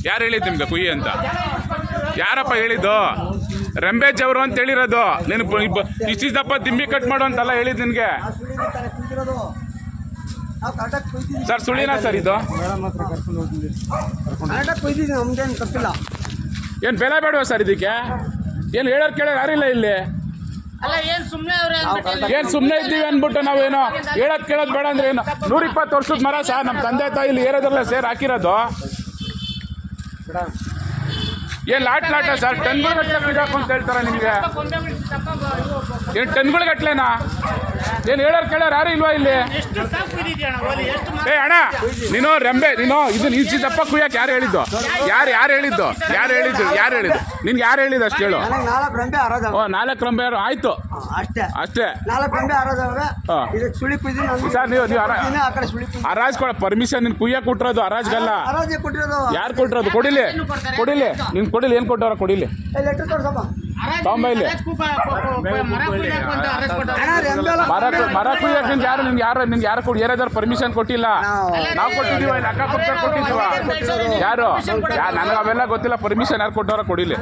ಯಾರು ಹೇಳಿದ್ದು ನಿಮ್ಗೆ ಕುಯ್ಯಿ ಅಂತ? ಯಾರಪ್ಪ ಹೇಳಿದ್ದು? ರಂಬೇಜ್ ಅವರು ಅಂತ ಹೇಳಿರೋದು. ನೀನು ಇಷ್ಟಿದ್ದಪ್ಪ ದಿಮ್ಮಿ ಕಟ್ ಮಾಡು ಅಂತೆಲ್ಲ ಹೇಳಿದ್ದು ನಿನಗೆ. ಸರ್ ಸುಳಿನಾ ಸರ್ ಇದು? ಏನು ಬೆಲೆ ಬೇಡವಾ ಸರ್ ಇದಕ್ಕೆ? ಏನು ಹೇಳೋರು ಕೇಳೋರು ಯಾರಿಲ್ಲ ಇಲ್ಲಿ? ಏನು ಸುಮ್ಮನೆ ಇದ್ದೀವಿ ಅಂದ್ಬಿಟ್ಟು ನಾವೇನು ಹೇಳೋದು ಕೇಳೋದು ಬೇಡ ಅಂದ್ರೆ ಏನು? 120 ವರ್ಷದ ಮರ ಸರ್, ನಮ್ಮ ತಂದೆ ತಾಯಿ ಇಲ್ಲಿ ಏರೋದ್ರಲ್ಲ ಸೇರ್ ಹಾಕಿರೋದು. ಏನು ಲಾಟ ಸರ್? ಟನ್ಗಳ ಗಟ್ಟಲೆ ಬಿಡಾಕು ಅಂತ ಹೇಳ್ತಾರ ನಿಮಗೆ? ಏನು ಟನ್ಗಳ ಗಟ್ಲೆನಾ? ಏನು ಹೇಳೋರು ಕೇಳೋರು ಯಾರು ಇಲ್ವಾ ಇಲ್ಲಿ? ಅಣ್ಣ ನೀನು ರೆಂಬೆ ನೀನು ಇದು ನಿಲ್ಸಿದಪ್ಪ ಕುಯ್ಯಕ್ಕೆ ಯಾರು ಹೇಳಿದ್ದು? ಯಾರು ಹೇಳಿದ್ದು ನಿನ್ಗೆ ಯಾರು ಹೇಳಿದ್ದು ಅಷ್ಟು ಹೇಳು. 4 ರೆಂಬೆ ಆಯ್ತು ಅಷ್ಟೇ. ಸರ್ ನೀವು ಹರಾಜ್ ಕೊಡ ಪರ್ಮಿಷನ್ ನಿನ್ ಕುಯ್ಯಕ್ಕೆ ಕೊಟ್ಟಿರೋದು ಹರಾಜ್ಗಲ್ಲ. ಯಾರು ಕೊಟ್ಟಿರೋದು? ಕೊಡಿಲಿ ನಿನ್ ಕೊಡಿಲಿ. ಏನು ಕೊಟ್ಟವ್ರ ಕೊಡಿಲಿ ತೊಂಬೈಲಿ. ಮರ ಕುಯ್ಯಕ್ಕೆ ನಿನ್ಗೆ ಯಾರು ಕೊಡಿ ಏನಾದ್ರು ಪರ್ಮಿಷನ್ ಕೊಟ್ಟಿಲ್ಲ. ನಾವು ಕೊಟ್ಟಿದ್ದೀವ, ಇಲ್ಲಿ ಅಕ್ಕ ಕೊಡ್ತಾರೆ ಕೊಟ್ಟಿದ್ದೀವ. ಯಾರು ನನಗೆ ಅವೆಲ್ಲ ಗೊತ್ತಿಲ್ಲ. ಪರ್ಮಿಷನ್ ಯಾರು ಕೊಟ್ಟವ್ರ ಕೊಡಿಲಿ.